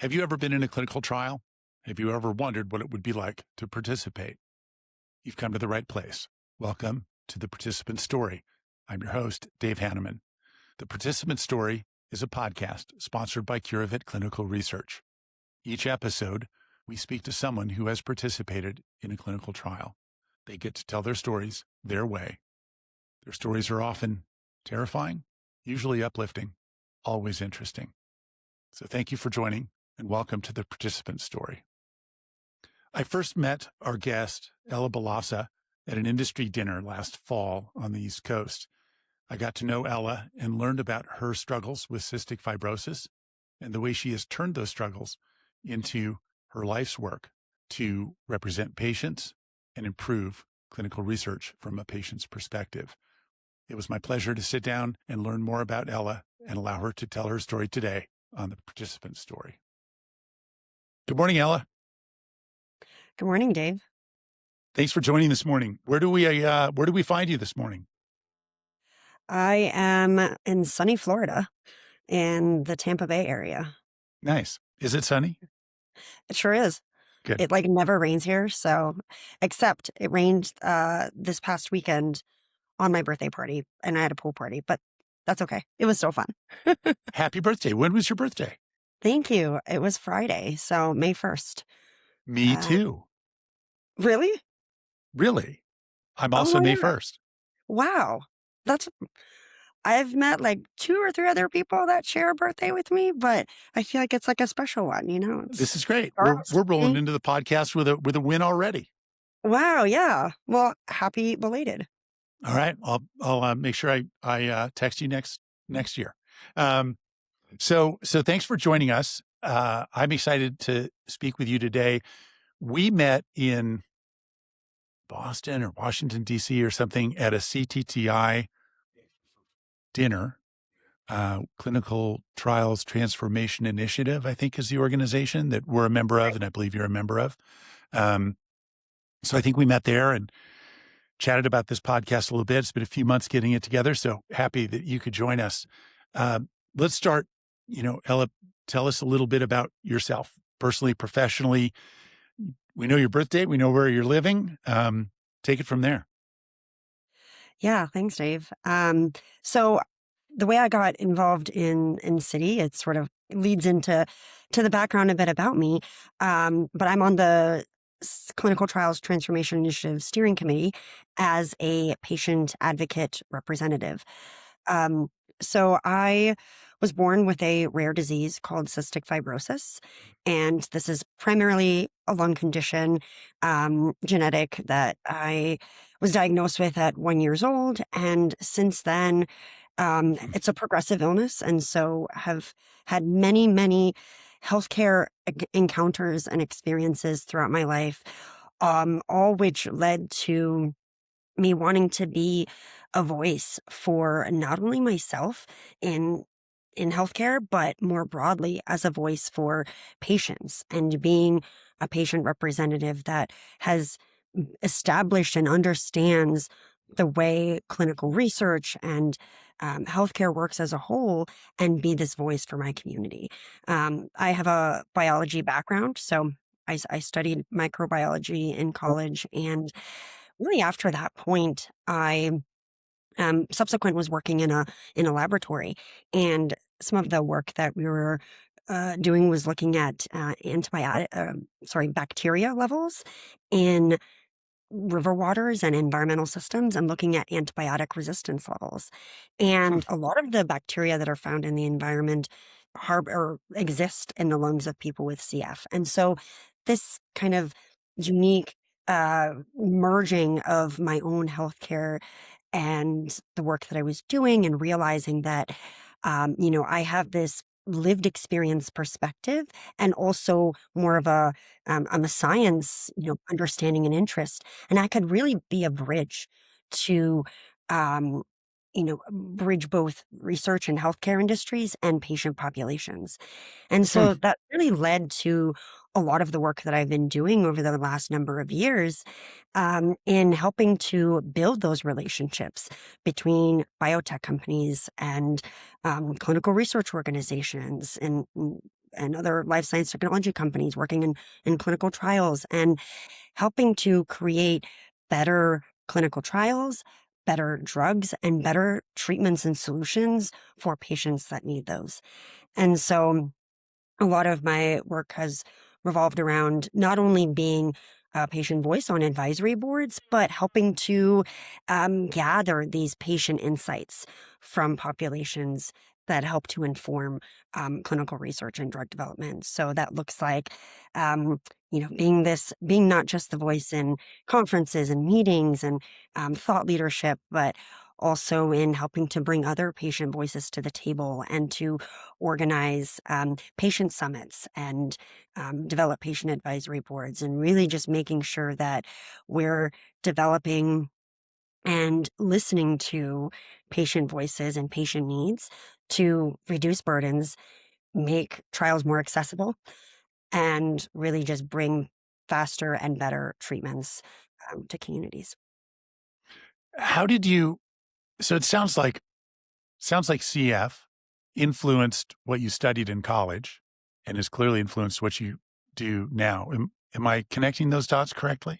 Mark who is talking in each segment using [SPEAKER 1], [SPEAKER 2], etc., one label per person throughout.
[SPEAKER 1] Have you ever been in a clinical trial? Have you ever wondered what it would be like to participate? You've come to the right place. Welcome to The Participant Story. I'm your host, Dave Hanneman. The Participant Story is a podcast sponsored by Curavit Clinical Research. Each episode, we speak to someone who has participated in a clinical trial. They get to tell their stories their way. Their stories are often terrifying, usually uplifting, always interesting. So thank you for joining and welcome to The Participant Story. I first met our guest, Ella Balasa, at an industry dinner last fall on the East Coast. I got to know Ella and learned about her struggles with cystic fibrosis and the way she has turned those struggles into her life's work to represent patients and improve clinical research from a patient's perspective. It was my pleasure to sit down and learn more about Ella and allow her to tell her story today on The Participant Story. Good morning, Ella.
[SPEAKER 2] Good morning, Dave.
[SPEAKER 1] Thanks for joining this morning. Where do we find you this morning?
[SPEAKER 2] I am in sunny Florida in the Tampa Bay area.
[SPEAKER 1] Nice. Is it sunny?
[SPEAKER 2] It sure is.
[SPEAKER 1] Good.
[SPEAKER 2] It never rains here, so except it rained this past weekend on my birthday party, and I had a pool party, but that's okay. It was still fun.
[SPEAKER 1] Happy birthday. When was your birthday?
[SPEAKER 2] Thank you. It was Friday, so May 1st.
[SPEAKER 1] Me too.
[SPEAKER 2] Really?
[SPEAKER 1] Really? I'm also May 1st.
[SPEAKER 2] Wow. I've met 2 or 3 other people that share a birthday with me, but I feel like it's a special one,
[SPEAKER 1] This is great. We're rolling into the podcast with a win already.
[SPEAKER 2] Wow, yeah. Well, happy belated.
[SPEAKER 1] All right. I'll make sure I text you next year. So thanks for joining us. I'm excited to speak with you today. We met in Boston or Washington, D.C. or something at a CTTI dinner, Clinical Trials Transformation Initiative, I think is the organization that we're a member of, and I believe you're a member of. So I think we met there and chatted about this podcast a little bit. It's been a few months getting it together, so happy that you could join us. Let's start, Ella, tell us a little bit about yourself, personally, professionally. We know your birthday. We know where you're living. Take it from there.
[SPEAKER 2] Yeah, thanks, Dave. So the way I got involved in City, it sort of leads into the background a bit about me. But I'm on the Clinical Trials Transformation Initiative Steering Committee as a patient advocate representative. So I was born with a rare disease called cystic fibrosis, and this is primarily a lung condition, genetic, that I was diagnosed with at 1 year old. And since then, it's a progressive illness. And so have had many, many healthcare encounters and experiences throughout my life, all which led to me wanting to be a voice for not only myself in healthcare, but more broadly as a voice for patients, and being a patient representative that has established and understands the way clinical research and healthcare works as a whole, and be this voice for my community. I have a biology background, so I studied microbiology in college, and really after that point, I subsequent was working in a laboratory, and some of the work that we were doing was looking at bacteria levels in river waters and environmental systems, and looking at antibiotic resistance levels. And a lot of the bacteria that are found in the environment exist in the lungs of people with CF. And so this kind of unique merging of my own healthcare and the work that I was doing, and realizing that, I have this lived experience perspective, and also more of I'm a science, understanding and interest, and I could really be a bridge to, bridge both research and healthcare industries and patient populations. And so that really led to a lot of the work that I've been doing over the last number of years, in helping to build those relationships between biotech companies and clinical research organizations, and and other life science technology companies working in clinical trials and helping to create better clinical trials, better drugs, and better treatments and solutions for patients that need those. And so a lot of my work has revolved around not only being a patient voice on advisory boards, but helping to gather these patient insights from populations that help to inform clinical research and drug development. So that looks like, being not just the voice in conferences and meetings and thought leadership, but also in helping to bring other patient voices to the table and to organize patient summits and develop patient advisory boards, and really just making sure that we're developing and listening to patient voices and patient needs to reduce burdens, make trials more accessible, and really just bring faster and better treatments to communities.
[SPEAKER 1] How did you? So it sounds like CF influenced what you studied in college, and has clearly influenced what you do now. Am I connecting those dots correctly?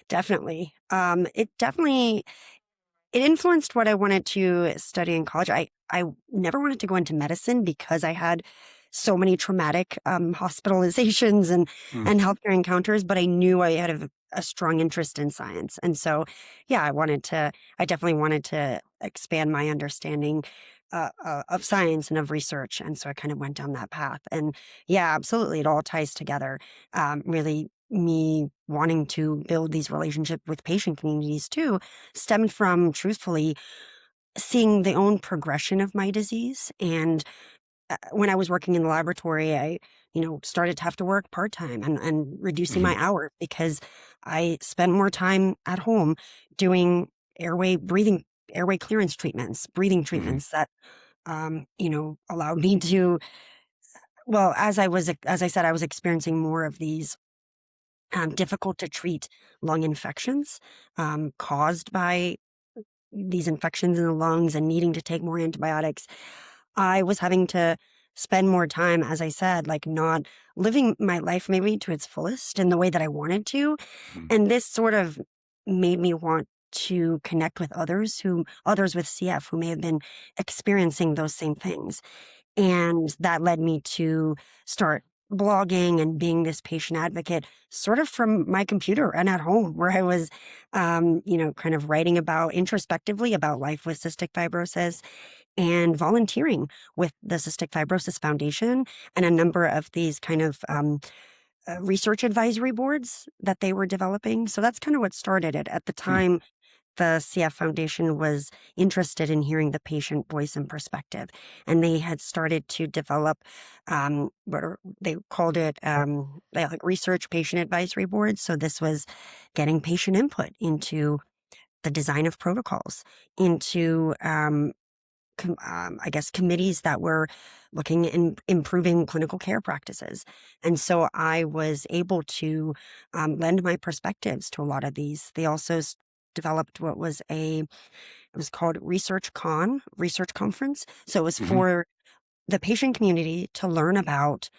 [SPEAKER 2] Definitely. It influenced what I wanted to study in college. I never wanted to go into medicine because I had so many traumatic hospitalizations
[SPEAKER 1] Mm.
[SPEAKER 2] and healthcare encounters, but I knew I had a strong interest in science. And so, yeah, I definitely wanted to expand my understanding of science and of research. And so I kind of went down that path. And yeah, absolutely. It all ties together. Really, me wanting to build these relationships with patient communities too stemmed from, truthfully, seeing the own progression of my disease. And when I was working in the laboratory, I, started to have to work part-time and reducing
[SPEAKER 1] Mhm.
[SPEAKER 2] my hours because I spent more time at home doing airway clearance treatments, breathing
[SPEAKER 1] Mhm.
[SPEAKER 2] treatments that, allowed me to, well, as I said, I was experiencing more of these difficult to treat lung infections caused by these infections in the lungs and needing to take more antibiotics. I was having to spend more time, as I said, like not living my life maybe to its fullest in the way that I wanted to.
[SPEAKER 1] Mhm.
[SPEAKER 2] And this sort of made me want to connect with others with CF who may have been experiencing those same things. And that led me to start blogging and being this patient advocate sort of from my computer and at home, where I was, kind of writing about introspectively about life with cystic fibrosis and volunteering with the Cystic Fibrosis Foundation and a number of these kind of research advisory boards that they were developing. So that's kind of what started it. At the
[SPEAKER 1] Hmm.
[SPEAKER 2] time, the CF Foundation was interested in hearing the patient voice and perspective. And they had started to develop they called it like research patient advisory boards. So this was getting patient input into the design of protocols, into I guess, committees that were looking in improving clinical care practices. And so I was able to lend my perspectives to a lot of these. They also developed it was called Research Conference. So it was
[SPEAKER 1] Mhm.
[SPEAKER 2] for the patient community to learn about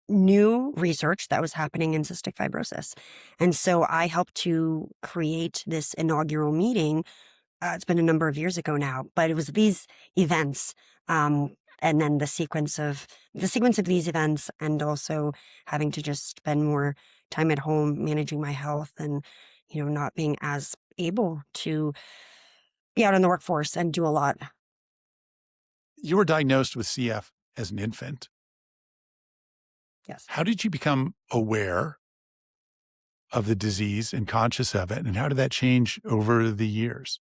[SPEAKER 2] new research that was happening in cystic fibrosis. And so I helped to create this inaugural meeting. It's been a number of years ago now, but it was these events, and then the sequence of these events, and also having to just spend more time at home managing my health, and not being as able to be out in the workforce and do a lot.
[SPEAKER 1] You were diagnosed with CF as an infant.
[SPEAKER 2] Yes.
[SPEAKER 1] How did you become aware of the disease and conscious of it, and how did that change over the years?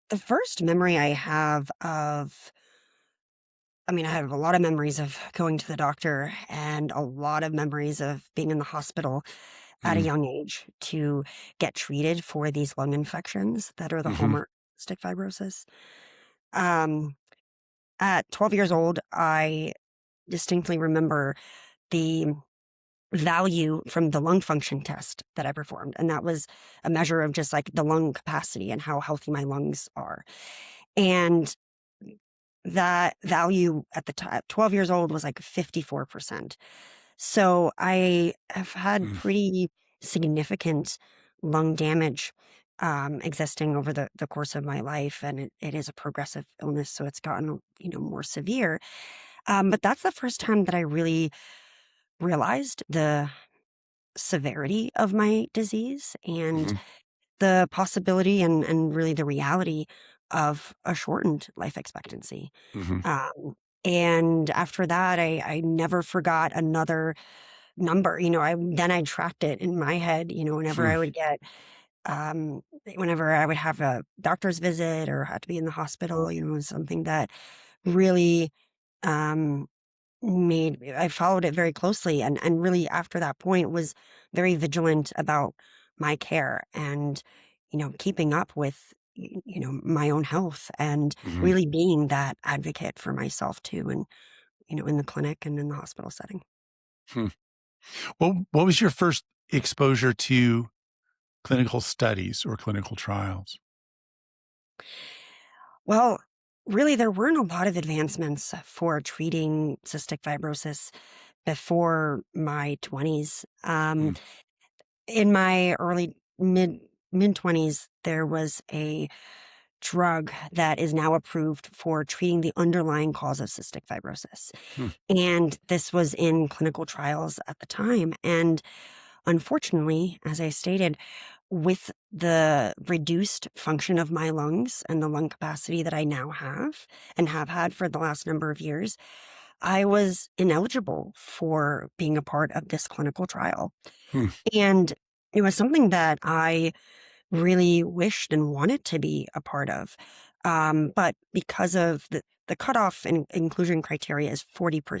[SPEAKER 2] The first memory I have I have a lot of memories of going to the doctor and a lot of memories of being in the hospital at a
[SPEAKER 1] Mm.
[SPEAKER 2] young age to get treated for these lung infections that are the
[SPEAKER 1] Mhm.
[SPEAKER 2] hallmark of cystic fibrosis. Um, at 12 years old, I distinctly remember the value from the lung function test that I performed. And that was a measure of just like the lung capacity and how healthy my lungs are. And that value at the time, 12 years old, was like 54%. So I have had
[SPEAKER 1] Mm,
[SPEAKER 2] pretty significant lung damage existing over the course of my life. And it is a progressive illness. So it's gotten, more severe. But that's the first time that I really realized the severity of my disease and
[SPEAKER 1] mhm,
[SPEAKER 2] the possibility and really the reality of a shortened life expectancy.
[SPEAKER 1] mhm,
[SPEAKER 2] Um, and after that, I never forgot another number. I tracked it in my head, whenever
[SPEAKER 1] hmm,
[SPEAKER 2] I would get, um, whenever I would have a doctor's visit or had to be in the hospital, it was something that really, um, I followed it very closely and really after that point was very vigilant about my care and, keeping up with, my own health and
[SPEAKER 1] mhm,
[SPEAKER 2] really being that advocate for myself too. And, in the clinic and in the hospital setting.
[SPEAKER 1] hmm. What was your first exposure to clinical studies or clinical trials?
[SPEAKER 2] Well, really, there weren't a lot of advancements for treating cystic fibrosis before my 20s.
[SPEAKER 1] Mm,
[SPEAKER 2] In my early mid 20s, there was a drug that is now approved for treating the underlying cause of cystic fibrosis.
[SPEAKER 1] hmm,
[SPEAKER 2] And this was in clinical trials at the time. And unfortunately, as I stated, with the reduced function of my lungs and the lung capacity that I now have and have had for the last number of years, I was ineligible for being a part of this clinical trial.
[SPEAKER 1] hmm,
[SPEAKER 2] And it was something that I really wished and wanted to be a part of. But because of the cutoff and inclusion criteria is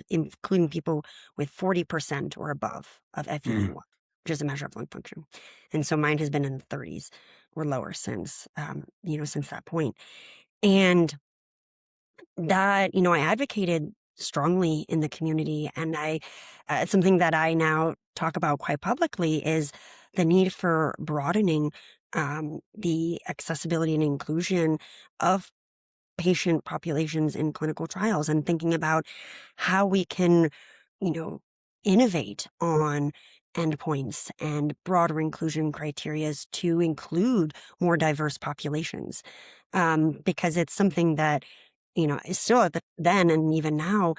[SPEAKER 2] including people with 40% or above of
[SPEAKER 1] hmm,
[SPEAKER 2] FEV1, which is a measure of lung function. And so mine has been in the 30s or lower since, since that point. And that, I advocated strongly in the community. And it's something that I now talk about quite publicly is the need for broadening the accessibility and inclusion of patient populations in clinical trials and thinking about how we can, you know, innovate on endpoints and broader inclusion criterias to include more diverse populations. Because it's something that, is still at then and even now,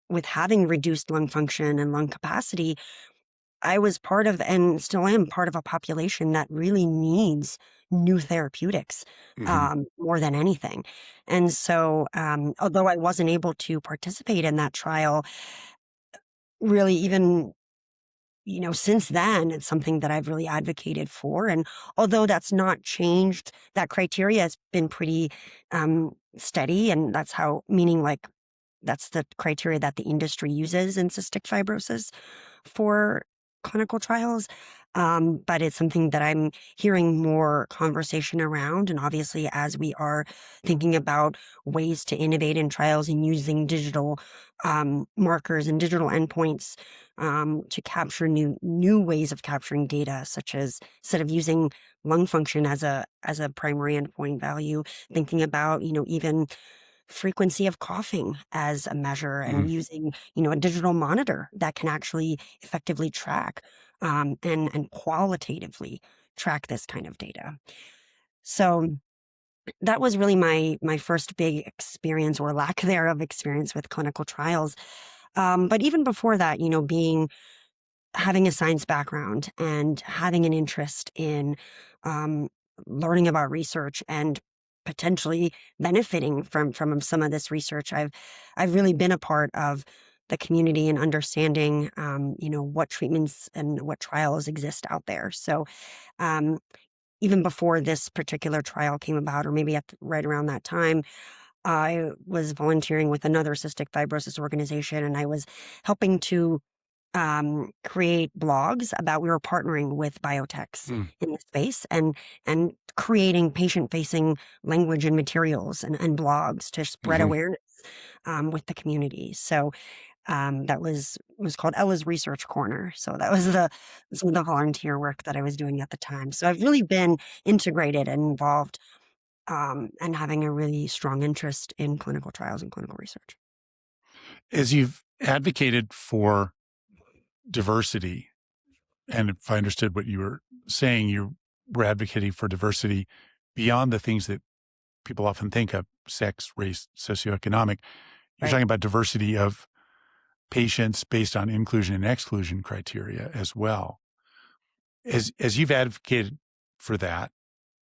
[SPEAKER 2] with having reduced lung function and lung capacity, I was part of and still am part of a population that really needs new therapeutics
[SPEAKER 1] mhm,
[SPEAKER 2] more than anything. And so, although I wasn't able to participate in that trial, really, even since then, it's something that I've really advocated for. And although that's not changed, that criteria has been pretty steady, and that's how meaning like that's the criteria that the industry uses in cystic fibrosis for clinical trials. But it's something that I'm hearing more conversation around. And obviously, as we are thinking about ways to innovate in trials and using digital markers and digital endpoints to capture new ways of capturing data, such as instead of using lung function as a primary endpoint value, thinking about even frequency of coughing as a measure
[SPEAKER 1] mhm,
[SPEAKER 2] and using, a digital monitor that can actually effectively track and qualitatively track this kind of data. So that was really my first big experience or lack thereof experience with clinical trials. But even before that, being having a science background and having an interest in um, learning about research and potentially benefiting from some of this research, I've really been a part of the community and understanding, what treatments and what trials exist out there. So um, even before this particular trial came about, or maybe right around that time, I was volunteering with another cystic fibrosis organization, and I was helping to create blogs about we were partnering with biotechs
[SPEAKER 1] mm,
[SPEAKER 2] in the space and creating patient facing language and materials and blogs to spread
[SPEAKER 1] mhm,
[SPEAKER 2] awareness with the community. So that was called Ella's Research Corner. So that was some of the volunteer work that I was doing at the time. So I've really been integrated and involved and having a really strong interest in clinical trials and clinical research.
[SPEAKER 1] As you've advocated for diversity, and if I understood what you were saying, you were advocating for diversity beyond the things that people often think of: sex, race, socioeconomic. You're
[SPEAKER 2] Right.
[SPEAKER 1] talking about diversity of patients based on inclusion and exclusion criteria as well. As you've advocated for that,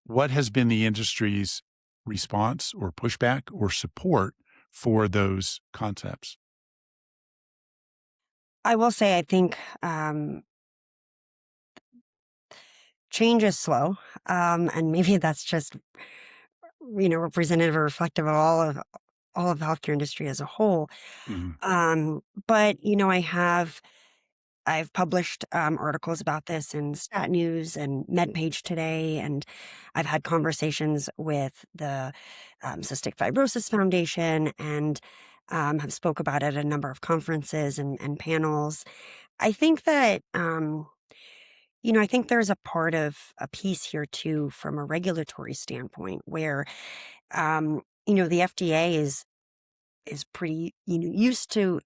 [SPEAKER 1] what has been the industry's response or pushback or support for those concepts?
[SPEAKER 2] I will say, I think change is slow, and maybe that's just representative or reflective of all of the healthcare industry as a whole.
[SPEAKER 1] Mhm.
[SPEAKER 2] But I've published articles about this in Stat News and MedPage Today, and I've had conversations with the Cystic Fibrosis Foundation, and have spoke about it at a number of conferences and panels. I think that I think there's a part of a piece here too, from a regulatory standpoint, where the FDA is pretty used to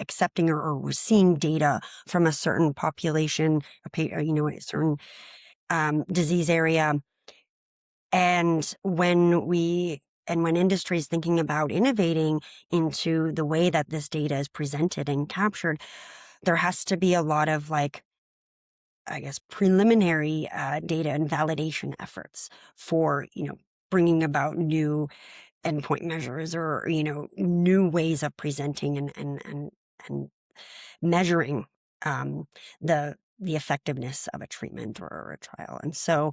[SPEAKER 2] accepting or seeing data from a certain population, a certain disease area. And when industry is thinking about innovating into the way that this data is presented and captured, there has to be a lot of, like, I guess, preliminary data and validation efforts for, bringing about new endpoint measures, or, new ways of presenting and measuring um, the effectiveness of a treatment or a trial. And so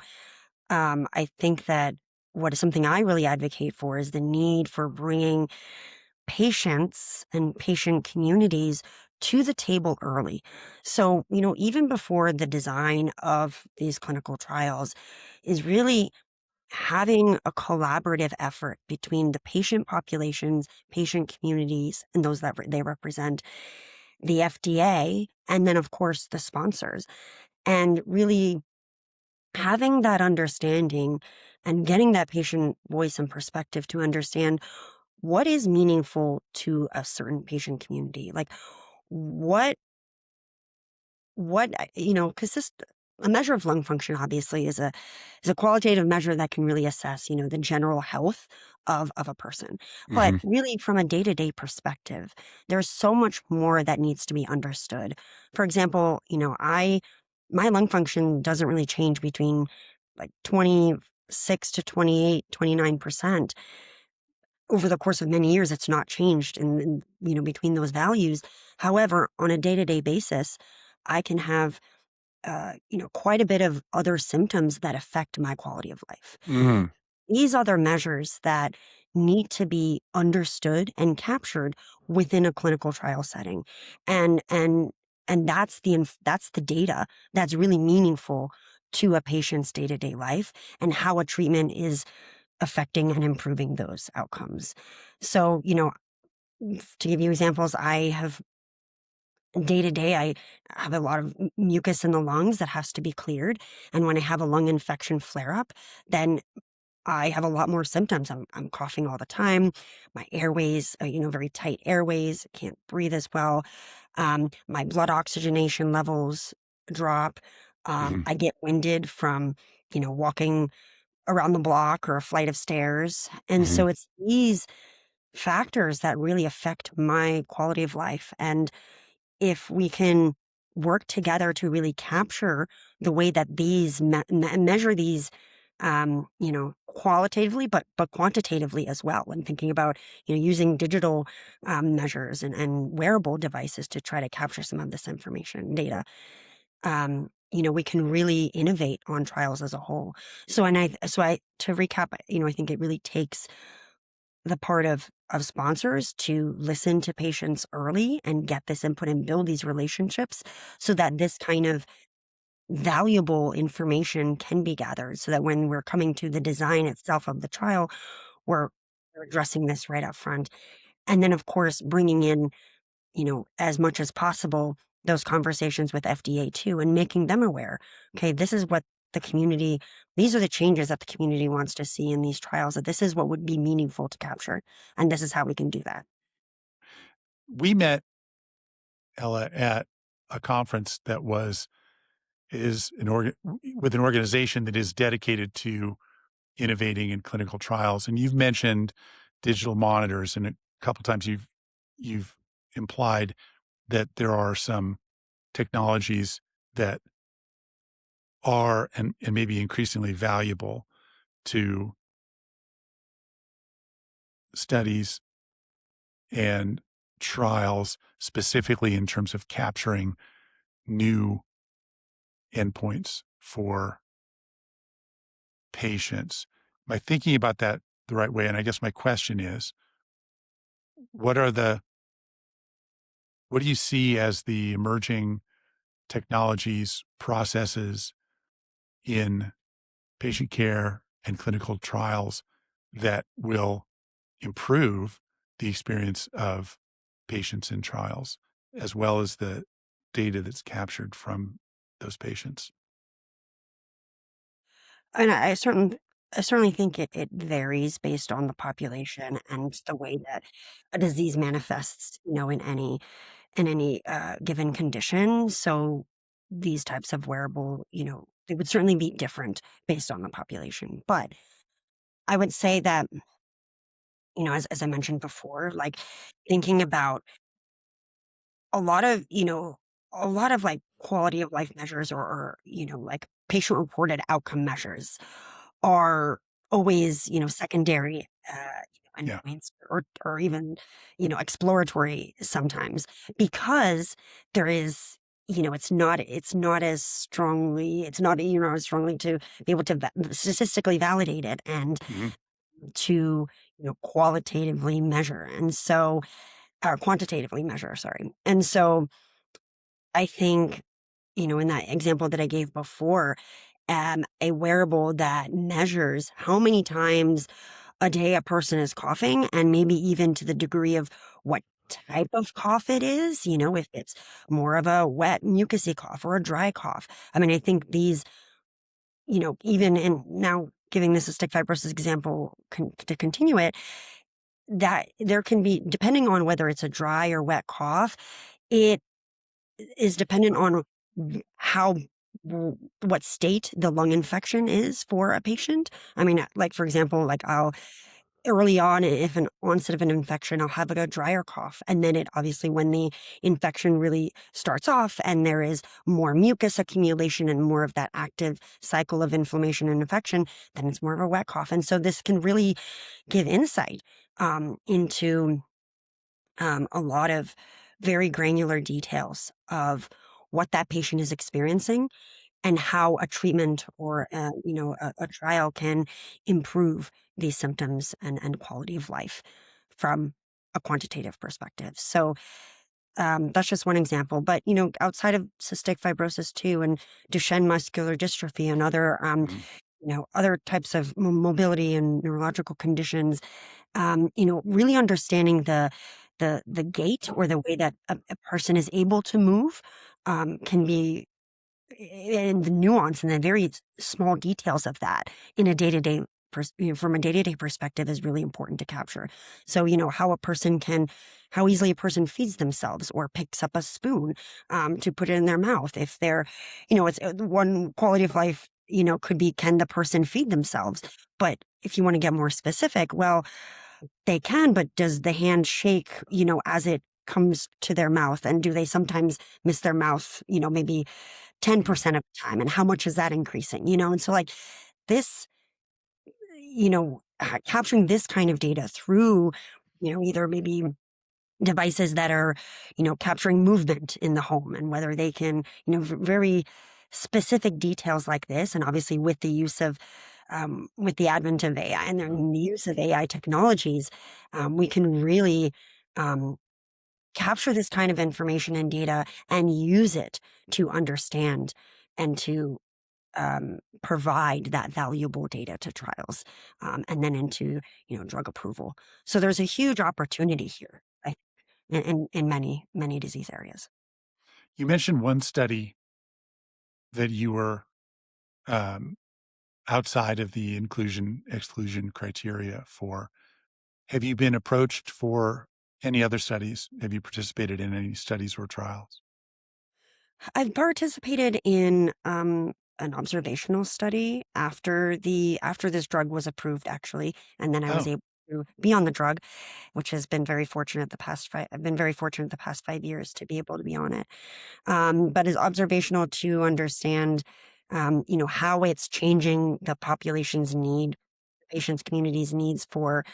[SPEAKER 2] I think that what is something I really advocate for is the need for bringing patients and patient communities to the table early. So, even before the design of these clinical trials, is really having a collaborative effort between the patient populations, patient communities, and those that they represent, the FDA, and then, of course, the sponsors, and really having that understanding and getting that patient voice and perspective to understand what is meaningful to a certain patient community. Like, what because this a measure of lung function obviously is a qualitative measure that can really assess the general health of a person. But
[SPEAKER 1] Mhm.
[SPEAKER 2] really, from a day-to-day perspective, there's so much more that needs to be understood. For example, I my lung function doesn't really change between, like, 26 to 28, 29% over the course of many years. It's not changed in between those values. However, on a day-to-day basis, I can have quite a bit of other symptoms that affect my quality of life.
[SPEAKER 1] Mhm.
[SPEAKER 2] These other measures that need to be understood and captured within a clinical trial setting. And that's the data that's really meaningful to a patient's day-to-day life, and how a treatment is affecting and improving those outcomes. So, to give you examples, I have day to day, I have a lot of mucus in the lungs that has to be cleared. And when I have a lung infection flare up, then I have a lot more symptoms. I'm coughing all the time. My airways, very tight airways, can't breathe as well. My blood oxygenation levels drop.
[SPEAKER 1] Mhm.
[SPEAKER 2] I get winded from, walking around the block or a flight of stairs. And
[SPEAKER 1] Mhm.
[SPEAKER 2] so it's these factors that really affect my quality of life. And if we can work together to really capture the way that these measure these, qualitatively, but quantitatively as well, and thinking about using digital measures and wearable devices to try to capture some of this information data. We can really innovate on trials as a whole. So to recap, I think it really takes the part of sponsors to listen to patients early and get this input and build these relationships, so that this kind of valuable information can be gathered, so that when we're coming to the design itself of the trial, we're we're addressing this right up front. And then, of course, bringing in, as much as possible, those conversations with FDA too, and making them aware. Okay, this is what the community, these are the changes that the community wants to see in these trials, that this is what would be meaningful to capture. And this is how we can do that.
[SPEAKER 1] We met Ella at a conference that with an organization that is dedicated to innovating in clinical trials. And you've mentioned digital monitors, and a couple times you've implied that there are some technologies that are and maybe increasingly valuable to studies and trials, specifically in terms of capturing new endpoints for patients. Am I thinking about that the right way? And I guess my question is, what are what do you see as the emerging technologies, processes in patient care and clinical trials that will improve the experience of patients in trials, as well as the data that's captured from those patients?
[SPEAKER 2] And I certainly think it varies based on the population and the way that a disease manifests, in any given condition. So these types of wearable, they would certainly be different based on the population. But I would say that, as I mentioned before, like thinking about a lot of like quality of life measures or like patient reported outcome measures are always, secondary
[SPEAKER 1] Yeah.
[SPEAKER 2] endpoints or even, exploratory sometimes because there is, it's not as strongly to be able to statistically validate it and
[SPEAKER 1] Mhm.
[SPEAKER 2] to, qualitatively measure. And so, or quantitatively measure, sorry. And so I think, in that example that I gave before, a wearable that measures how many times a day a person is coughing and maybe even to the degree of what type of cough it is, if it's more of a wet mucousy cough or a dry cough. I mean, I think these, even in now giving this a cystic fibrosis example to continue it, that there can be, depending on whether it's a dry or wet cough, it is dependent on how what state the lung infection is for a patient. I mean, like for example, like I'll early on, if an onset of an infection, I'll have like a drier cough. And then it obviously, when the infection really starts off and there is more mucus accumulation and more of that active cycle of inflammation and infection, then it's more of a wet cough. And so this can really give insight into a lot of very granular details of what that patient is experiencing and how a treatment or a trial can improve these symptoms and quality of life from a quantitative perspective. So that's just one example. But outside of cystic fibrosis too, and Duchenne muscular dystrophy and other
[SPEAKER 1] Mhm.
[SPEAKER 2] other types of mobility and neurological conditions, really understanding the gait or the way that a person is able to move can be, and the nuance and the very small details of that in a day-to-day from a day-to-day perspective is really important to capture. So, how easily a person feeds themselves or picks up a spoon to put it in their mouth. If they're, it's one quality of life, could be, can the person feed themselves? But if you want to get more specific, well, they can, but does the hand shake, as it comes to their mouth? And do they sometimes miss their mouth, maybe 10% of the time? And how much is that increasing? And so like this, capturing this kind of data through, either maybe devices that are, capturing movement in the home and whether they can, very specific details like this. And obviously with the advent of AI and the use of AI technologies, we can really um, capture this kind of information and data and use it to understand and to provide that valuable data to trials and then into drug approval. So there's a huge opportunity here in many disease areas.
[SPEAKER 1] You mentioned one study that you were um, outside of the inclusion exclusion criteria for. Have you been approached for any other studies? Have you participated in any studies or trials?
[SPEAKER 2] I've participated in an observational study after this drug was approved, actually, and then I was
[SPEAKER 1] Oh,
[SPEAKER 2] able to be on the drug, which has been very fortunate the past five. I've been very fortunate the past 5 years to be able to be on it. But is observational to understand, how it's changing the population's need, patients' communities' needs for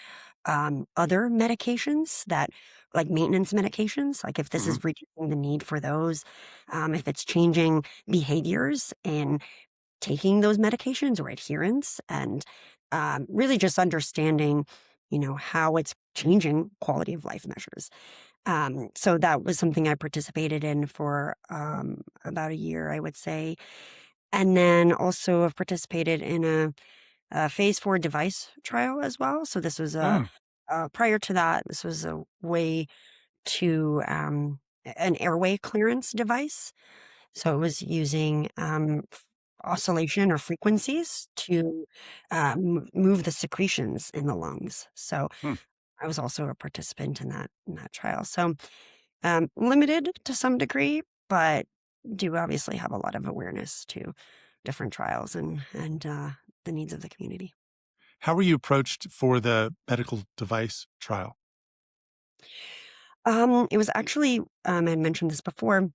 [SPEAKER 2] other medications that like maintenance medications, like if this
[SPEAKER 1] mhm.
[SPEAKER 2] is reducing the need for those, if it's changing behaviors in taking those medications or adherence, and really just understanding, how it's changing quality of life measures. So that was something I participated in for about a year, I would say. And then also have participated in a phase 4 device trial as well. So this was
[SPEAKER 1] Oh,
[SPEAKER 2] prior to that, this was a way to an airway clearance device. So it was using oscillation or frequencies to move the secretions in the lungs. So
[SPEAKER 1] hmm.
[SPEAKER 2] I was also a participant in that trial. So limited to some degree, but do obviously have a lot of awareness to different trials and the needs of the community.
[SPEAKER 1] How were you approached for the medical device trial?
[SPEAKER 2] It was actually, I had mentioned this before,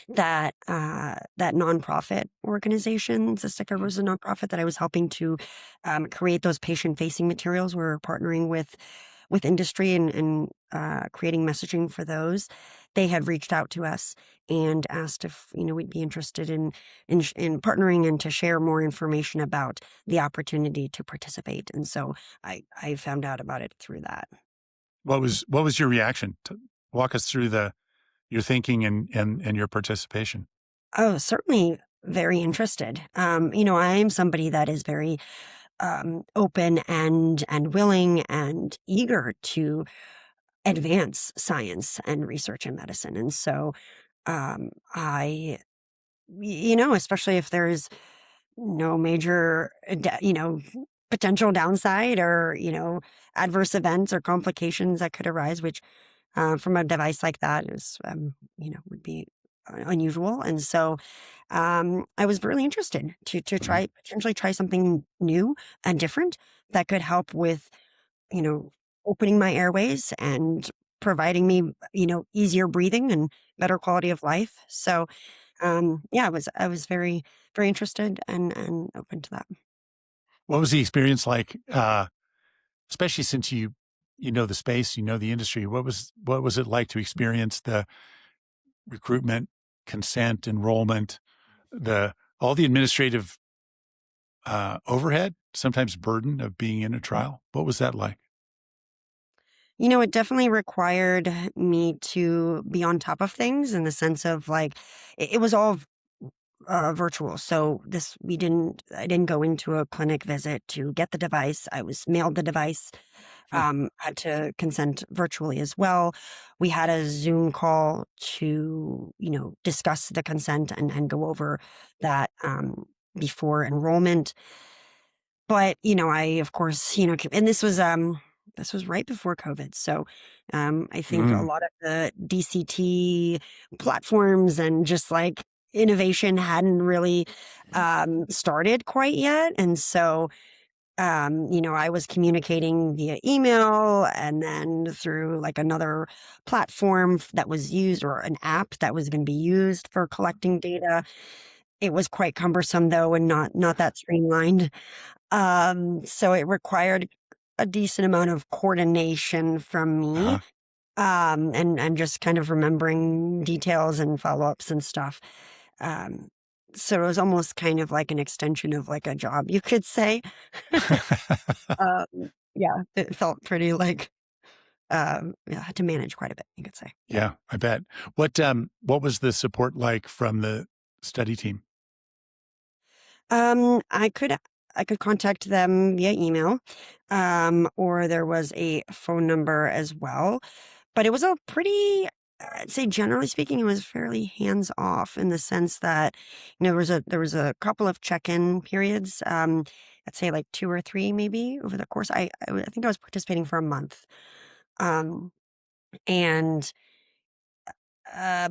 [SPEAKER 2] that that nonprofit organization, Cystic
[SPEAKER 1] Mhm.
[SPEAKER 2] Fibrosis nonprofit that I was helping to create those patient-facing materials. We're partnering with industry and creating messaging for those. They had reached out to us and asked if we'd be interested in partnering and to share more information about the opportunity to participate. And so I found out about it through that.
[SPEAKER 1] What was your reaction? Walk us through the your thinking and your participation.
[SPEAKER 2] Oh, certainly very interested. I am somebody that is very open and willing and eager to advance science and research in medicine. And so I, especially if there's no major, potential downside or, adverse events or complications that could arise, which from a device like that is, would be unusual. And so I was really interested to
[SPEAKER 1] Mhm.
[SPEAKER 2] try potentially try something new and different that could help with, you know, opening my airways and providing me, easier breathing and better quality of life. So yeah, I was very, very interested and open to that.
[SPEAKER 1] What was the experience like, especially since you know the space, you know the industry? What was it like to experience the recruitment, consent, enrollment, the all the administrative overhead, sometimes burden of being in a trial? What was that like?
[SPEAKER 2] It definitely required me to be on top of things in the sense of like it was all virtual. So I didn't go into a clinic visit to get the device. I was mailed the device,
[SPEAKER 1] Hmm.
[SPEAKER 2] had to consent virtually as well. We had a Zoom call to, discuss the consent and go over that before enrollment. But, I, of course, and this was right before COVID. So, I think a
[SPEAKER 1] Mm.
[SPEAKER 2] lot of the DCT platforms and just like innovation hadn't really, started quite yet. And so, I was communicating via email and then through like another platform that was used or an app that was going to be used for collecting data. It was quite cumbersome though, and not that streamlined. So it required a decent amount of coordination from me,
[SPEAKER 1] Uh-huh.
[SPEAKER 2] and just kind of remembering details and follow-ups and stuff. Um, so it was almost kind of like an extension of like a job, you could say. Yeah, it felt pretty like, yeah, I had to manage quite a bit, you could say. Yeah.
[SPEAKER 1] Yeah, I bet. What was the support like from the study team?
[SPEAKER 2] Um, I could I could contact them via email, or there was a phone number as well. But it was a pretty I'd say generally speaking, it was fairly hands off in the sense that, there was a couple of check-in periods. I'd say like 2 or 3 maybe over the course. I think I was participating for a month. Um, and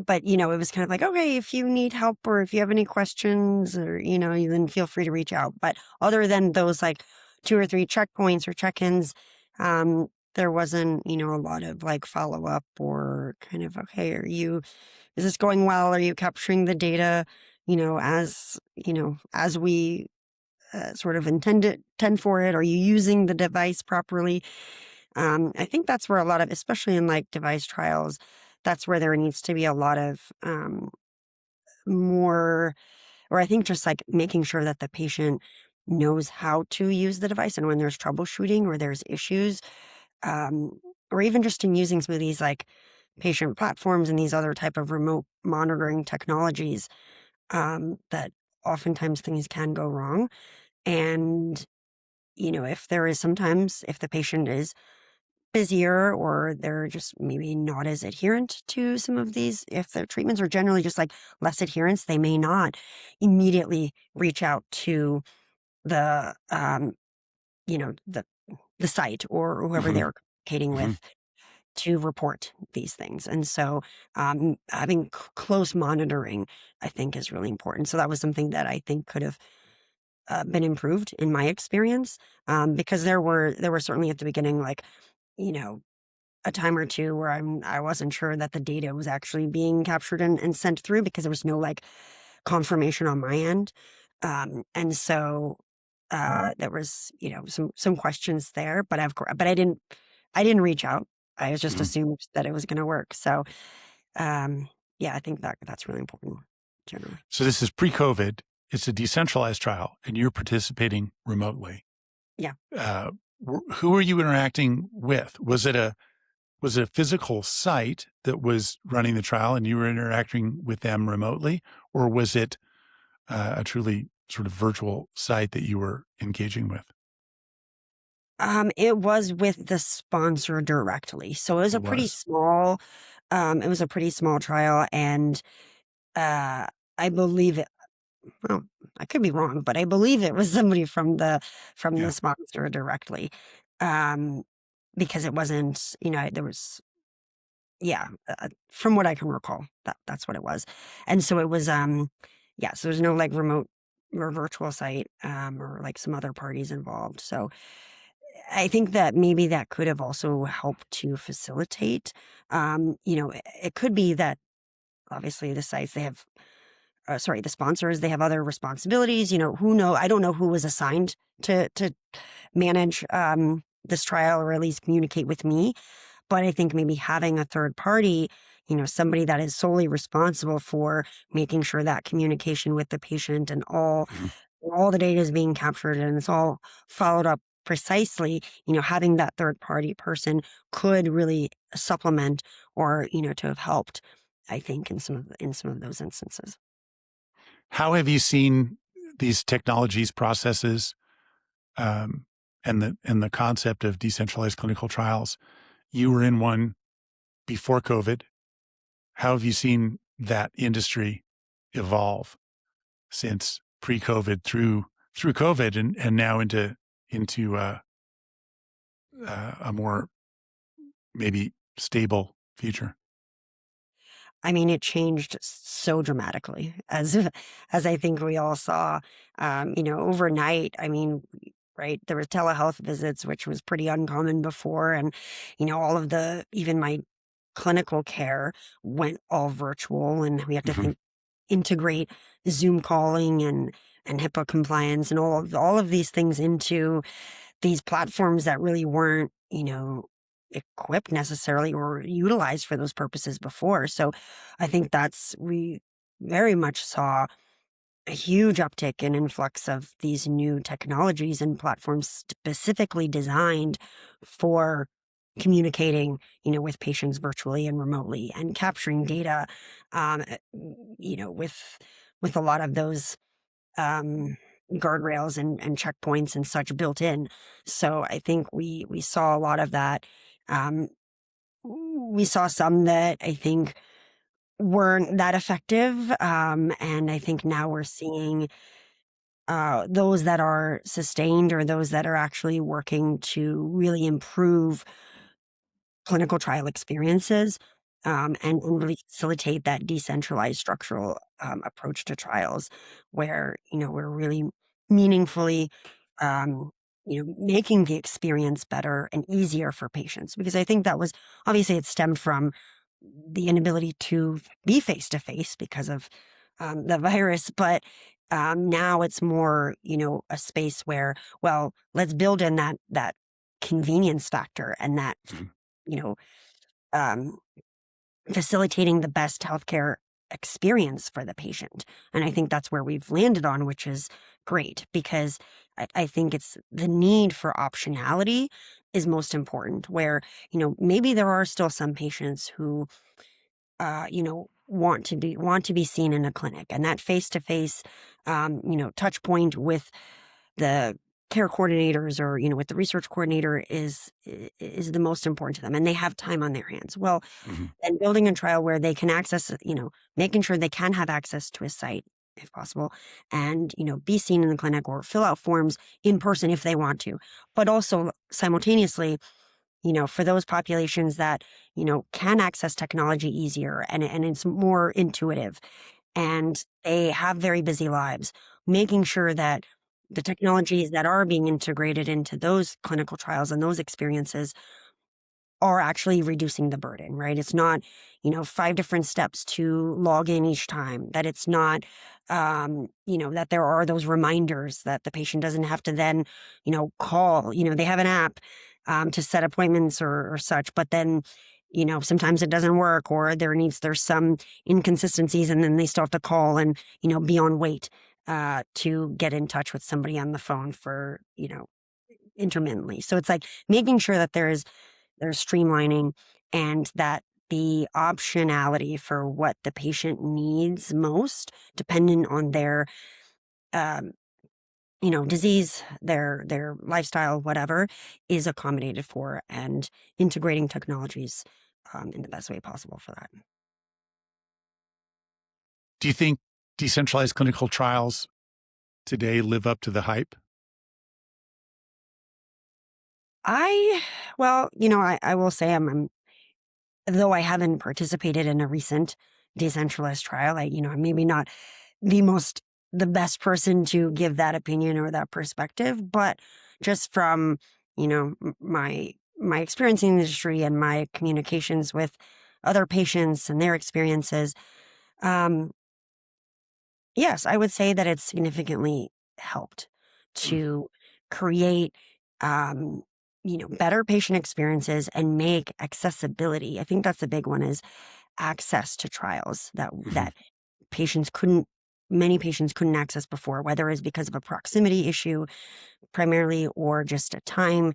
[SPEAKER 2] but it was kind of like, okay, if you need help or if you have any questions or, you then feel free to reach out. But other than those like 2 or 3 checkpoints or check-ins, there wasn't, a lot of like follow up or kind of, okay, is this going well? Are you capturing the data, as we sort of intend for it? Are you using the device properly? I think that's where a lot of, especially in like device trials, that's where there needs to be a lot of more, or I think just like making sure that the patient knows how to use the device and when there's troubleshooting or there's issues, um, or even just in using some of these like patient platforms and these other type of remote monitoring technologies, that oftentimes things can go wrong. And, if there is sometimes, if the patient is busier or they're just maybe not as adherent to some of these, if their treatments are generally just like less adherence, they may not immediately reach out to the the site or whoever
[SPEAKER 1] Hmm.
[SPEAKER 2] they're communicating
[SPEAKER 1] Hmm.
[SPEAKER 2] with to report these things. And so having close monitoring, I think, is really important. So that was something that I think could have been improved in my experience, because there were certainly at the beginning, like, you know a time or two where I wasn't sure that the data was actually being captured and sent through because there was no like confirmation on my end. And so there was, some questions there, but I didn't reach out. I was just
[SPEAKER 1] Hmm.
[SPEAKER 2] assumed that it was going to work. So yeah, I think that's really important generally.
[SPEAKER 1] So this is pre-COVID. It's a decentralized trial, and you're participating remotely.
[SPEAKER 2] Yeah.
[SPEAKER 1] Uh, who are you interacting with? Was it a physical site that was running the trial, and you were interacting with them remotely, or was it a truly sort of virtual site that you were engaging with?
[SPEAKER 2] It was with the sponsor directly. So
[SPEAKER 1] It was.
[SPEAKER 2] it was a pretty small trial, and I believe it, well, I could be wrong, but I believe it was somebody from the
[SPEAKER 1] Yeah.
[SPEAKER 2] sponsor directly. Um, because it wasn't, there was, yeah, from what I can recall, that's what it was. And so it was, yeah, so there's no like remote or virtual site, or like some other parties involved. So I think that maybe that could have also helped to facilitate. It could be that obviously the sites they have, sorry, the sponsors they have other responsibilities. Who know? I don't know who was assigned to manage this trial or at least communicate with me. But I think maybe having a third party, somebody that is solely responsible for making sure that communication with the patient and
[SPEAKER 1] Mhm.
[SPEAKER 2] all the data is being captured and it's all followed up precisely, having that third party person could really supplement or, to have helped, I think, in some of those instances.
[SPEAKER 1] How have you seen these technologies, processes, um, and the concept of decentralized clinical trials? You were in one before COVID. How have you seen that industry evolve since pre-COVID through COVID and now into a more maybe stable future?
[SPEAKER 2] I mean, it changed so dramatically as I think we all saw, overnight. I mean, right, there were telehealth visits, which was pretty uncommon before. And, all of even my clinical care went all virtual and we had to
[SPEAKER 1] Mhm.
[SPEAKER 2] integrate Zoom calling and HIPAA compliance and all of these things into these platforms that really weren't, equipped necessarily or utilized for those purposes before. So I think we very much saw a huge uptick and influx of these new technologies and platforms specifically designed for communicating, with patients virtually and remotely and capturing data, with a lot of those um, guardrails and checkpoints and such built in. So I think we saw a lot of that, um, we saw some that I think weren't that effective. And I think now we're seeing those that are sustained or those that are actually working to really improve clinical trial experiences, and really facilitate that decentralized structural approach to trials where, we're really meaningfully, um, making the experience better and easier for patients. Because I think that was obviously it stemmed from the inability to be face to face because of the virus. But now it's more, a space where, well, let's build in that convenience factor and that,
[SPEAKER 1] Mhm.
[SPEAKER 2] you know, um, facilitating the best healthcare experience for the patient. And I think that's where we've landed on, which is great because I think it's the need for optionality is most important. Where, maybe there are still some patients who want to be seen in a clinic, and that face to face, touch point with the care coordinators or with the research coordinator is the most important to them, and they have time on their hands. Well,
[SPEAKER 1] Mhm.
[SPEAKER 2] and building a trial where they can access, making sure they can have access to a site if possible, and be seen in the clinic or fill out forms in person if they want to, but also simultaneously, for those populations that, can access technology easier and it's more intuitive and they have very busy lives, making sure that the technologies that are being integrated into those clinical trials and those experiences are actually reducing the burden, right? It's not, 5 different steps to log in each time, that it's not, that there are those reminders that the patient doesn't have to then, call, they have an app to set appointments or such, but then, sometimes it doesn't work or there's some inconsistencies and then they still have to call and, be on wait to get in touch with somebody on the phone for, intermittently. So it's like making sure that there's streamlining and that the optionality for what the patient needs most, dependent on their, um, disease, their lifestyle, whatever, is accommodated for, and integrating technologies in the best way possible for that.
[SPEAKER 1] Do you think decentralized clinical trials today live up to the hype?
[SPEAKER 2] I, well, I will say though I haven't participated in a recent decentralized trial, I'm maybe not the most the best person to give that opinion or that perspective, but just from, my experience in the industry and my communications with other patients and their experiences, um, yes, I would say that it's significantly helped
[SPEAKER 1] Mm.
[SPEAKER 2] to create, um, better patient experiences and make accessibility. I think that's the big one is access to trials
[SPEAKER 1] Mhm.
[SPEAKER 2] that patients couldn't many patients couldn't access before, whether it's because of a proximity issue primarily or just a time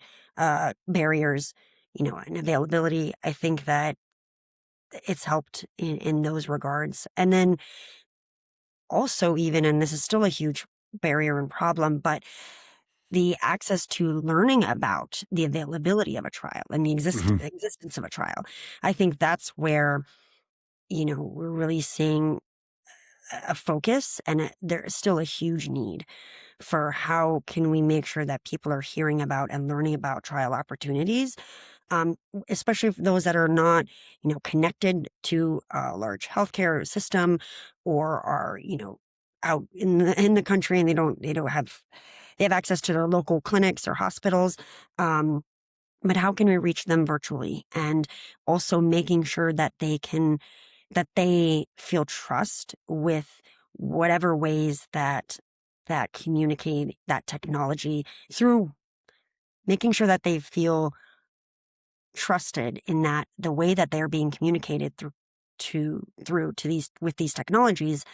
[SPEAKER 2] barriers, and availability. I think that it's helped in those regards. And then also even, and this is still a huge barrier and problem, but the access to learning about the availability of a trial and the
[SPEAKER 1] Mhm.
[SPEAKER 2] existence of a trial. I think that's where, we're really seeing a focus and there's still a huge need for how can we make sure that people are hearing about and learning about trial opportunities, um, especially for those that are not, connected to a large healthcare system or are, out in the country and they have access to their local clinics or hospitals. But how can we reach them virtually and also making sure that they feel trust with whatever ways that communicate that technology through making sure that they feel trusted in that the way that they're being communicated through to these with these technologies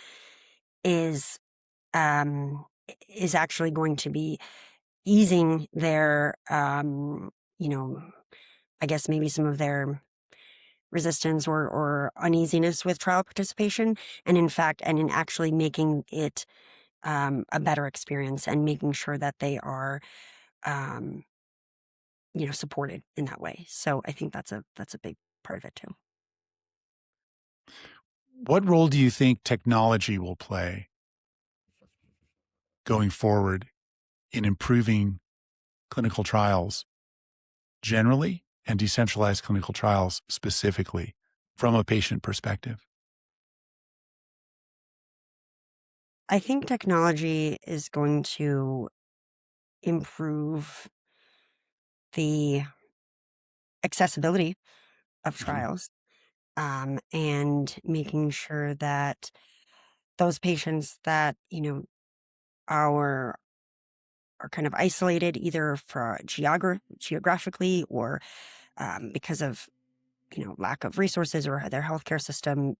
[SPEAKER 2] is um is actually going to be easing their you know I guess maybe some of their resistance or uneasiness with trial participation, and in fact and in actually making it a better experience and making sure that they are um supported in that way. So I think that's a big part of it too.
[SPEAKER 1] What role do you think technology will play going forward in improving clinical trials generally and decentralized clinical trials specifically from a patient perspective?
[SPEAKER 2] I think technology is going to improve the accessibility of
[SPEAKER 1] Mhm.
[SPEAKER 2] trials, and making sure that those patients that, are are kind of isolated either for geographically or because of lack of resources or their healthcare system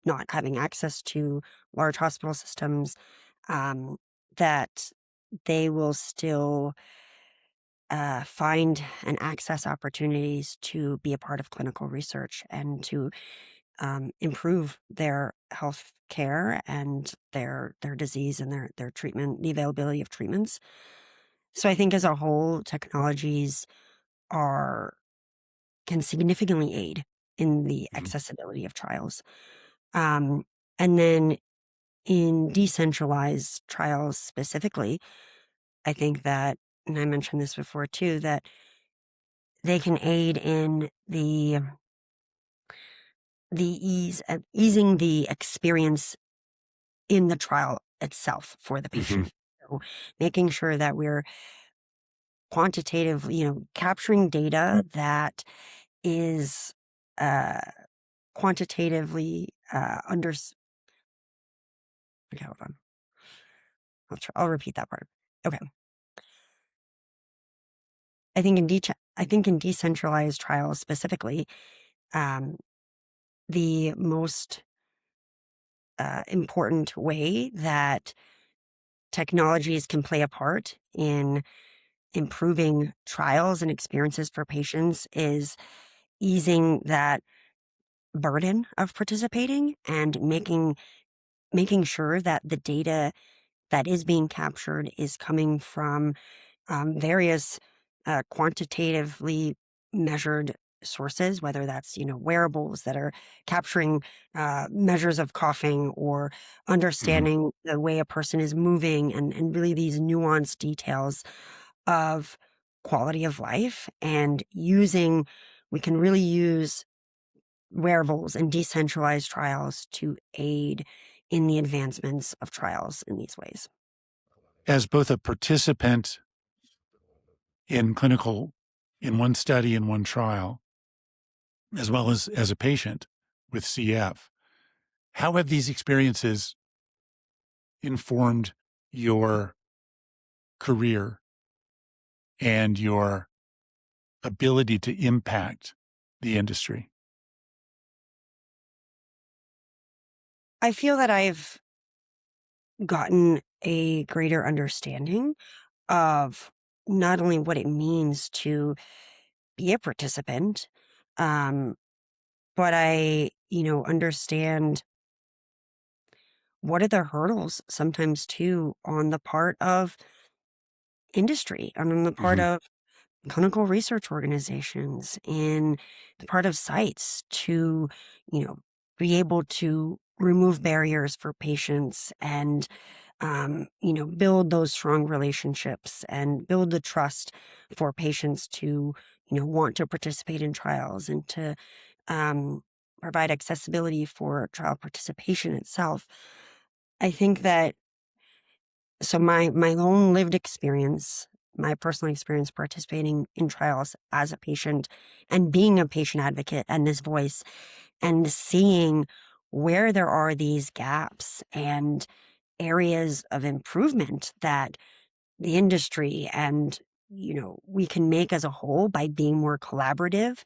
[SPEAKER 2] not having access to large hospital systems, um, that they will still find and access opportunities to be a part of clinical research and to improve their health care and their disease and their treatment, the availability of treatments. So I think as a whole, technologies are can significantly aid in the
[SPEAKER 1] Mhm.
[SPEAKER 2] accessibility of trials. Um, and then in decentralized trials specifically, I think that, and I mentioned this before too, that they can aid in easing the experience in the trial itself for the
[SPEAKER 1] Mhm.
[SPEAKER 2] patient. So making sure that we're quantitative, capturing data that is uh, quantitatively under. Okay, hold on. I'll repeat that part. Okay, I think in decentralized trials specifically, um, the most important way that technologies can play a part in improving trials and experiences for patients is easing that burden of participating and making sure that the data that is being captured is coming from various quantitatively measured sources, whether that's wearables that are capturing measures of coughing or
[SPEAKER 1] Mhm.
[SPEAKER 2] understanding the way a person is moving and really these nuanced details of quality of life and using we can really use wearables and decentralized trials to aid in the advancements of trials in these ways.
[SPEAKER 1] As both a participant in clinical, in one study, in one trial, as well as a patient with CF, how have these experiences informed your career and your ability to impact the industry?
[SPEAKER 2] I feel that I've gotten a greater understanding of not only what it means to be a participant, um, but I, understand what are the hurdles sometimes too on the part of industry and on the part
[SPEAKER 1] Mhm.
[SPEAKER 2] of clinical research organizations and the part of sites to, you know, be able to remove barriers for patients and build those strong relationships and build the trust for patients to, want to participate in trials and to um, provide accessibility for trial participation itself. I think that so my own lived experience, my personal experience participating in trials as a patient and being a patient advocate and this voice and seeing where there are these gaps and areas of improvement that the industry and we can make as a whole by being more collaborative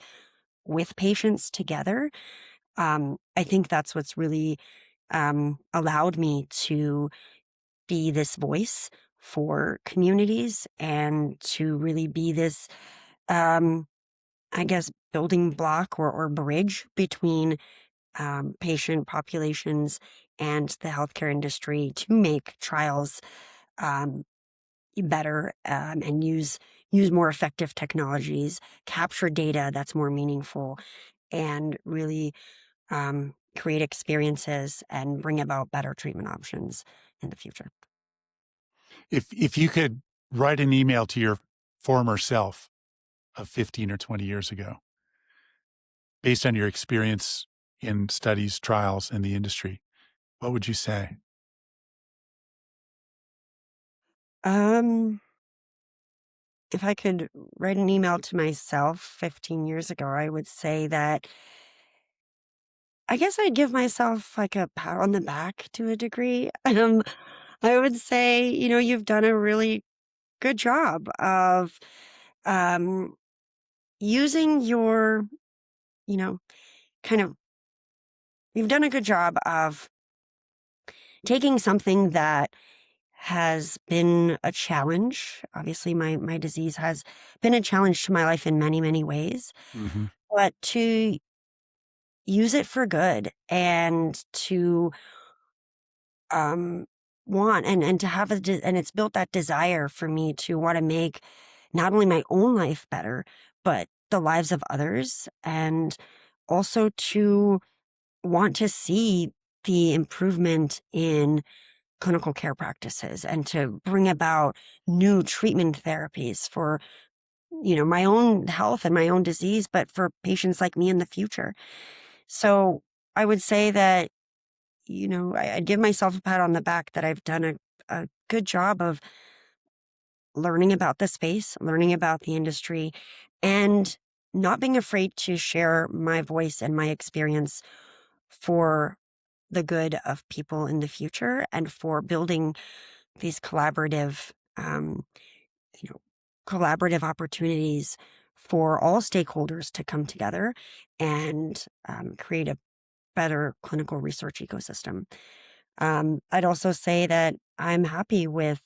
[SPEAKER 2] with patients together. I think that's what's really allowed me to be this voice for communities and to really be this um, I guess building block or bridge between patient populations and the healthcare industry to make trials um, better and use more effective technologies, capture data that's more meaningful, and really create experiences and bring about better treatment options in the future.
[SPEAKER 1] If you could write an email to your former self of 15 or 20 years ago, based on your experience in studies, trials, in the industry, what would you say?
[SPEAKER 2] Um, if I could write an email to myself 15 years ago, I would say that I guess I'd give myself like a pat on the back to a degree. I would say, you've done a really good job of um, using your, you know, kind of, you've done a good job of taking something that has been a challenge. Obviously, my disease has been a challenge to my life in many, many ways,
[SPEAKER 1] Mm-hmm.
[SPEAKER 2] but to use it for good and to um want and to have and it's built that desire for me to want to make not only my own life better, but the lives of others, and also to want to see the improvement in clinical care practices and to bring about new treatment therapies for my own health and my own disease, but for patients like me in the future. So I would say that I'd give myself a pat on the back that I've done a good job of learning about the space, learning about the industry, and not being afraid to share my voice and my experience for the good of people in the future and for building these you know, collaborative opportunities for all stakeholders to come together and create a better clinical research ecosystem. I'd also say that I'm happy with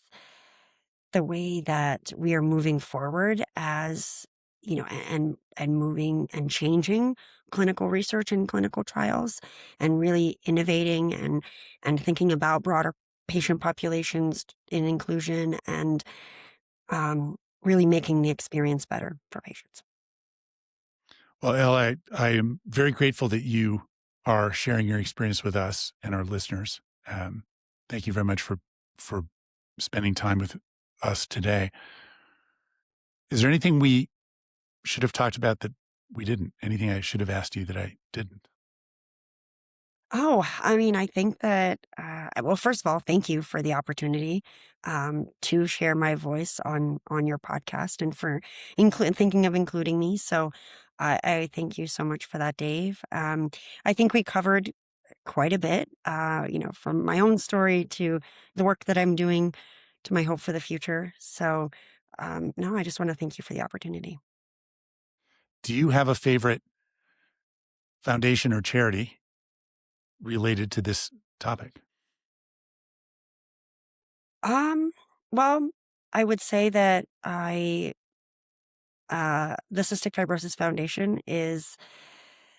[SPEAKER 2] the way that we are moving forward as and moving and changing clinical research and clinical trials, and really innovating and thinking about broader patient populations in inclusion, and really making the experience better for patients.
[SPEAKER 1] Well, Elle, I am very grateful that you are sharing your experience with us and our listeners. Um, Thank you very much for spending time with us today. Is there anything we should have talked about that we didn't? Anything I should have asked you that I didn't?
[SPEAKER 2] Oh, I mean, I think that, well, first of all, thank you for the opportunity to share my voice on your podcast, and for thinking of including me. So I thank you so much for that, Dave. I think we covered quite a bit, from my own story to the work that I'm doing to my hope for the future. So, no, I just want to thank you for the opportunity.
[SPEAKER 1] Do you have a favorite foundation or charity related to this topic?
[SPEAKER 2] Um, well, I would say that the Cystic Fibrosis Foundation is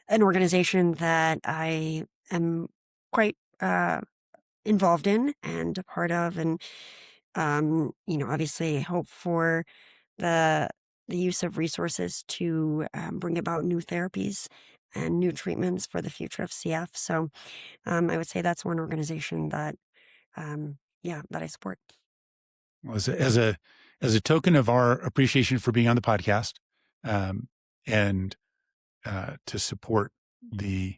[SPEAKER 2] an organization that I am quite involved in and a part of, and obviously hope for the the use of resources to bring about new therapies and new treatments for the future of CF. So I would say that's one organization that that I support.
[SPEAKER 1] Well, as a token of our appreciation for being on the podcast, um, and to support the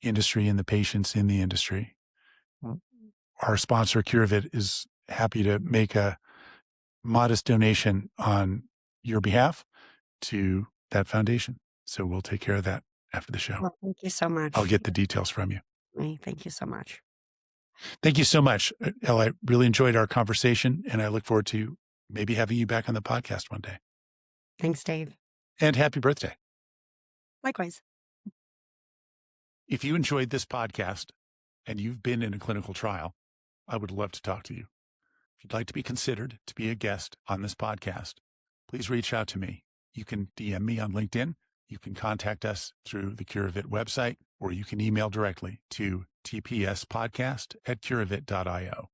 [SPEAKER 1] industry and the patients in the industry, our sponsor CuraVit is happy to make a modest donation on your behalf to that foundation. So we'll take care of that after the show.
[SPEAKER 2] Well, thank you so
[SPEAKER 1] I'll
[SPEAKER 2] much.
[SPEAKER 1] get the details from you.
[SPEAKER 2] Thank you so much.
[SPEAKER 1] Thank you so much, Elle. I really enjoyed our conversation, and I look forward to maybe having you back on the podcast one day.
[SPEAKER 2] Thanks, Dave.
[SPEAKER 1] And happy birthday.
[SPEAKER 2] Likewise.
[SPEAKER 1] If you enjoyed this podcast and you've been in a clinical trial, I would love to talk to you. If you'd like to be considered to be a guest on this podcast, please reach out to me. You can DM me on LinkedIn. You can contact us through the CuraVit website, or you can email directly to tpspodcast@curavit.io.